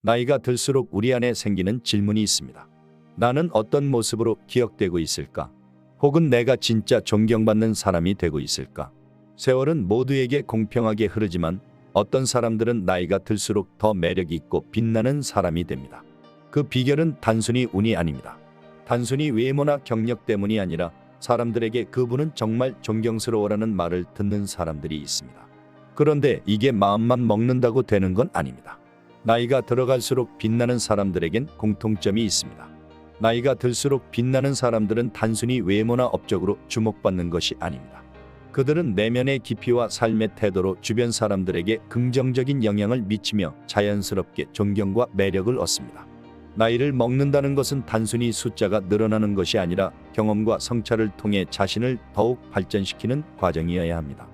나이가 들수록 우리 안에 생기는 질문이 있습니다. 나는 어떤 모습으로 기억되고 있을까? 혹은 내가 진짜 존경받는 사람이 되고 있을까? 세월은 모두에게 공평하게 흐르지만 어떤 사람들은 나이가 들수록 더 매력 있고 빛나는 사람이 됩니다. 그 비결은 단순히 운이 아닙니다. 단순히 외모나 경력 때문이 아니라 사람들에게 그분은 정말 존경스러워라는 말을 듣는 사람들이 있습니다. 그런데 이게 마음만 먹는다고 되는 건 아닙니다. 나이가 들어갈수록 빛나는 사람들에겐 공통점이 있습니다. 나이가 들수록 빛나는 사람들은 단순히 외모나 업적으로 주목받는 것이 아닙니다. 그들은 내면의 깊이와 삶의 태도로 주변 사람들에게 긍정적인 영향을 미치며 자연스럽게 존경과 매력을 얻습니다. 나이를 먹는다는 것은 단순히 숫자가 늘어나는 것이 아니라 경험과 성찰을 통해 자신을 더욱 발전시키는 과정이어야 합니다.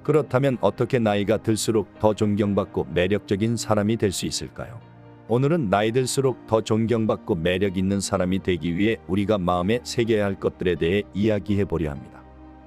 그렇다면 어떻게 나이가 들수록 더 존경받고 매력적인 사람이 될 수 있을까요? 오늘은 나이 들수록 더 존경받고 매력 있는 사람이 되기 위해 우리가 마음에 새겨야 할 것들에 대해 이야기해 보려 합니다.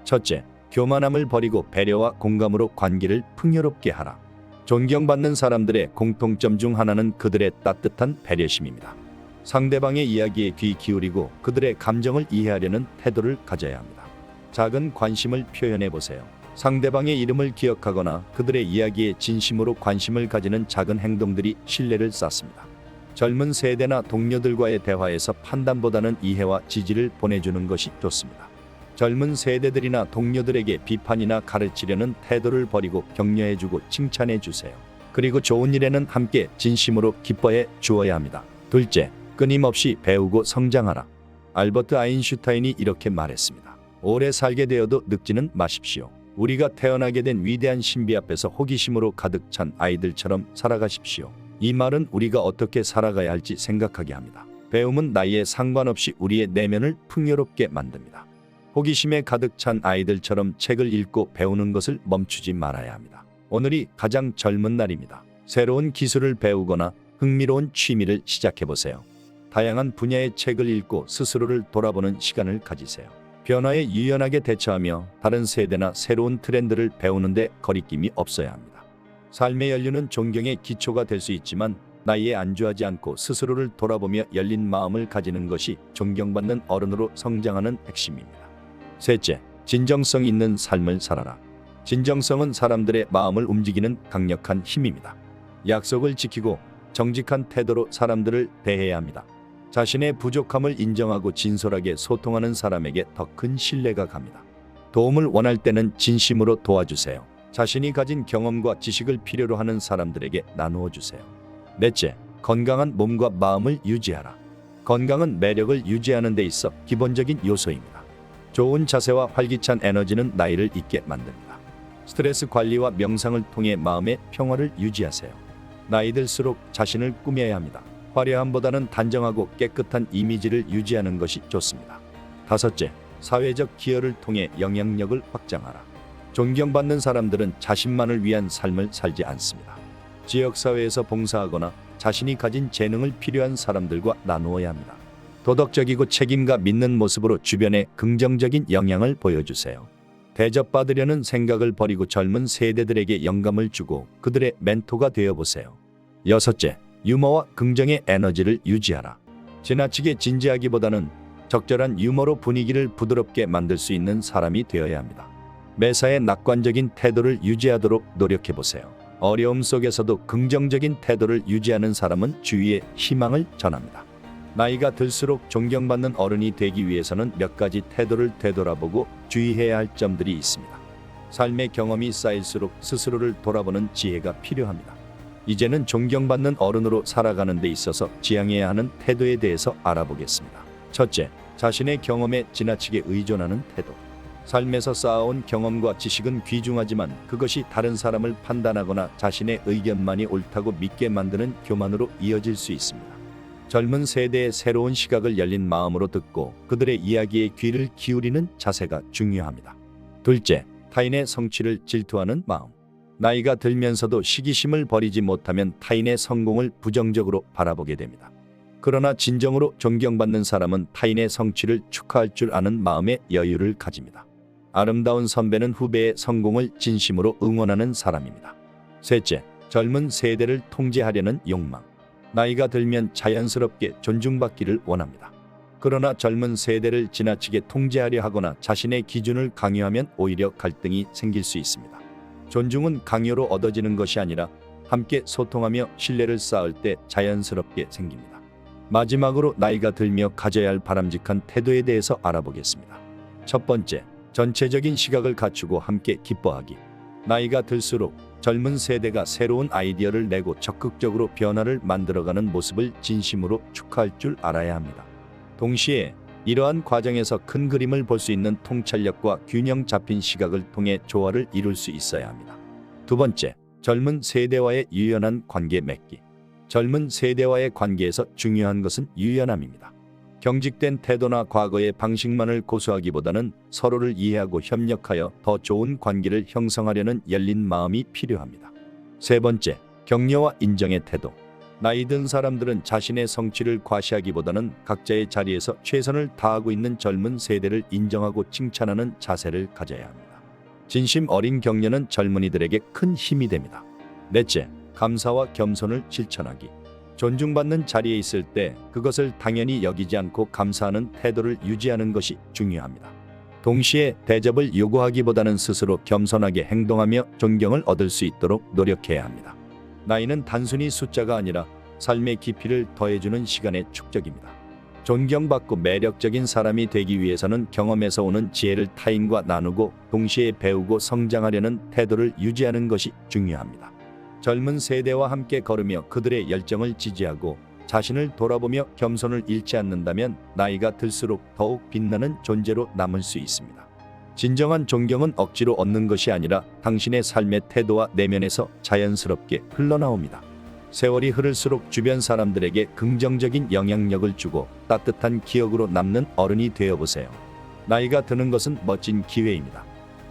첫째, 교만함을 버리고 배려와 공감으로 관계를 풍요롭게 하라. 존경받는 사람들의 공통점 중 하나는 그들의 따뜻한 배려심입니다. 상대방의 이야기에 귀 기울이고 그들의 감정을 이해하려는 태도를 가져야 합니다. 작은 관심을 표현해 보세요. 상대방의 이름을 기억하거나 그들의 이야기에 진심으로 관심을 가지는 작은 행동들이 신뢰를 쌓습니다. 젊은 세대나 동료들과의 대화에서 판단보다는 이해와 지지를 보내주는 것이 좋습니다. 젊은 세대들이나 동료들에게 비판이나 가르치려는 태도를 버리고 격려해주고 칭찬해주세요. 그리고 좋은 일에는 함께 진심으로 기뻐해 주어야 합니다. 둘째, 끊임없이 배우고 성장하라. 알버트 아인슈타인이 이렇게 말했습니다. 오래 살게 되어도 늙지는 마십시오. 우리가 태어나게 된 위대한 신비 앞에서 호기심으로 가득 찬 아이들처럼 살아가십시오. 이 말은 우리가 어떻게 살아가야 할지 생각하게 합니다. 배움은 나이에 상관없이 우리의 내면을 풍요롭게 만듭니다. 호기심에 가득 찬 아이들처럼 책을 읽고 배우는 것을 멈추지 말아야 합니다. 오늘이 가장 젊은 날입니다. 새로운 기술을 배우거나 흥미로운 취미를 시작해보세요. 다양한 분야의 책을 읽고 스스로를 돌아보는 시간을 가지세요. 변화에 유연하게 대처하며 다른 세대나 새로운 트렌드를 배우는데 거리낌이 없어야 합니다. 삶의 연륜은 존경의 기초가 될 수 있지만 나이에 안주하지 않고 스스로를 돌아보며 열린 마음을 가지는 것이 존경받는 어른으로 성장하는 핵심입니다. 셋째, 진정성 있는 삶을 살아라. 진정성은 사람들의 마음을 움직이는 강력한 힘입니다. 약속을 지키고 정직한 태도로 사람들을 대해야 합니다. 자신의 부족함을 인정하고 진솔하게 소통하는 사람에게 더 큰 신뢰가 갑니다. 도움을 원할 때는 진심으로 도와주세요. 자신이 가진 경험과 지식을 필요로 하는 사람들에게 나누어 주세요. 넷째, 건강한 몸과 마음을 유지하라. 건강은 매력을 유지하는 데 있어 기본적인 요소입니다. 좋은 자세와 활기찬 에너지는 나이를 있게 만듭니다. 스트레스 관리와 명상을 통해 마음의 평화를 유지하세요. 나이 들수록 자신을 꾸며야 합니다. 화려함보다는 단정하고 깨끗한 이미지를 유지하는 것이 좋습니다. 다섯째, 사회적 기여를 통해 영향력을 확장하라. 존경받는 사람들은 자신만을 위한 삶을 살지 않습니다. 지역사회에서 봉사하거나 자신이 가진 재능을 필요한 사람들과 나누어야 합니다. 도덕적이고 책임감 있는 모습으로 주변에 긍정적인 영향을 보여주세요. 대접받으려는 생각을 버리고 젊은 세대들에게 영감을 주고 그들의 멘토가 되어보세요. 여섯째, 유머와 긍정의 에너지를 유지하라. 지나치게 진지하기보다는 적절한 유머로 분위기를 부드럽게 만들 수 있는 사람이 되어야 합니다. 매사에 낙관적인 태도를 유지하도록 노력해보세요. 어려움 속에서도 긍정적인 태도를 유지하는 사람은 주위에 희망을 전합니다. 나이가 들수록 존경받는 어른이 되기 위해서는 몇 가지 태도를 되돌아보고 주의해야 할 점들이 있습니다. 삶의 경험이 쌓일수록 스스로를 돌아보는 지혜가 필요합니다. 이제는 존경받는 어른으로 살아가는 데 있어서 지향해야 하는 태도에 대해서 알아보겠습니다. 첫째, 자신의 경험에 지나치게 의존하는 태도. 삶에서 쌓아온 경험과 지식은 귀중하지만 그것이 다른 사람을 판단하거나 자신의 의견만이 옳다고 믿게 만드는 교만으로 이어질 수 있습니다. 젊은 세대의 새로운 시각을 열린 마음으로 듣고 그들의 이야기에 귀를 기울이는 자세가 중요합니다. 둘째, 타인의 성취를 질투하는 마음. 나이가 들면서도 시기심을 버리지 못하면 타인의 성공을 부정적으로 바라보게 됩니다. 그러나 진정으로 존경받는 사람은 타인의 성취를 축하할 줄 아는 마음의 여유를 가집니다. 아름다운 선배는 후배의 성공을 진심으로 응원하는 사람입니다. 셋째, 젊은 세대를 통제하려는 욕망. 나이가 들면 자연스럽게 존중받기를 원합니다. 그러나 젊은 세대를 지나치게 통제하려 하거나 자신의 기준을 강요하면 오히려 갈등이 생길 수 있습니다. 존중은 강요로 얻어지는 것이 아니라 함께 소통하며 신뢰를 쌓을 때 자연스럽게 생깁니다. 마지막으로 나이가 들며 가져야 할 바람직한 태도에 대해서 알아보겠습니다. 첫 번째, 전체적인 시각을 갖추고 함께 기뻐하기. 나이가 들수록 젊은 세대가 새로운 아이디어를 내고 적극적으로 변화를 만들어가는 모습을 진심으로 축하할 줄 알아야 합니다. 동시에 이러한 과정에서 큰 그림을 볼 수 있는 통찰력과 균형 잡힌 시각을 통해 조화를 이룰 수 있어야 합니다. 두 번째, 젊은 세대와의 유연한 관계 맺기. 젊은 세대와의 관계에서 중요한 것은 유연함입니다. 경직된 태도나 과거의 방식만을 고수하기보다는 서로를 이해하고 협력하여 더 좋은 관계를 형성하려는 열린 마음이 필요합니다. 세 번째, 격려와 인정의 태도. 나이 든 사람들은 자신의 성취를 과시하기보다는 각자의 자리에서 최선을 다하고 있는 젊은 세대를 인정하고 칭찬하는 자세를 가져야 합니다. 진심 어린 격려는 젊은이들에게 큰 힘이 됩니다. 넷째, 감사와 겸손을 실천하기. 존중받는 자리에 있을 때 그것을 당연히 여기지 않고 감사하는 태도를 유지하는 것이 중요합니다. 동시에 대접을 요구하기보다는 스스로 겸손하게 행동하며 존경을 얻을 수 있도록 노력해야 합니다. 나이는 단순히 숫자가 아니라 삶의 깊이를 더해주는 시간의 축적입니다. 존경받고 매력적인 사람이 되기 위해서는 경험에서 오는 지혜를 타인과 나누고 동시에 배우고 성장하려는 태도를 유지하는 것이 중요합니다. 젊은 세대와 함께 걸으며 그들의 열정을 지지하고 자신을 돌아보며 겸손을 잃지 않는다면 나이가 들수록 더욱 빛나는 존재로 남을 수 있습니다. 진정한 존경은 억지로 얻는 것이 아니라 당신의 삶의 태도와 내면에서 자연스럽게 흘러나옵니다. 세월이 흐를수록 주변 사람들에게 긍정적인 영향력을 주고 따뜻한 기억으로 남는 어른이 되어보세요. 나이가 드는 것은 멋진 기회입니다.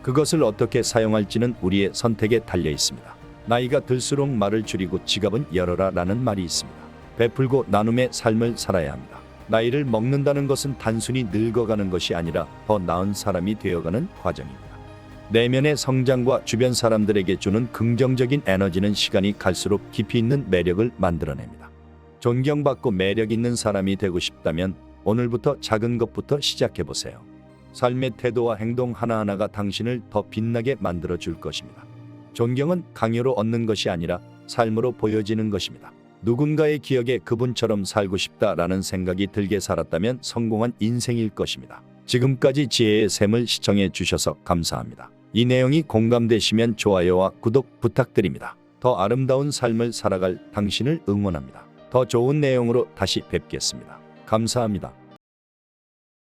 그것을 어떻게 사용할지는 우리의 선택에 달려 있습니다. 나이가 들수록 말을 줄이고 지갑은 열어라 라는 말이 있습니다. 베풀고 나눔의 삶을 살아야 합니다. 나이를 먹는다는 것은 단순히 늙어가는 것이 아니라 더 나은 사람이 되어가는 과정입니다. 내면의 성장과 주변 사람들에게 주는 긍정적인 에너지는 시간이 갈수록 깊이 있는 매력을 만들어냅니다. 존경받고 매력 있는 사람이 되고 싶다면 오늘부터 작은 것부터 시작해보세요. 삶의 태도와 행동 하나하나가 당신을 더 빛나게 만들어줄 것입니다. 존경은 강요로 얻는 것이 아니라 삶으로 보여지는 것입니다. 누군가의 기억에 그분처럼 살고 싶다라는 생각이 들게 살았다면 성공한 인생일 것입니다. 지금까지 지혜의 샘을 시청해 주셔서 감사합니다. 이 내용이 공감되시면 좋아요와 구독 부탁드립니다. 더 아름다운 삶을 살아갈 당신을 응원합니다. 더 좋은 내용으로 다시 뵙겠습니다. 감사합니다.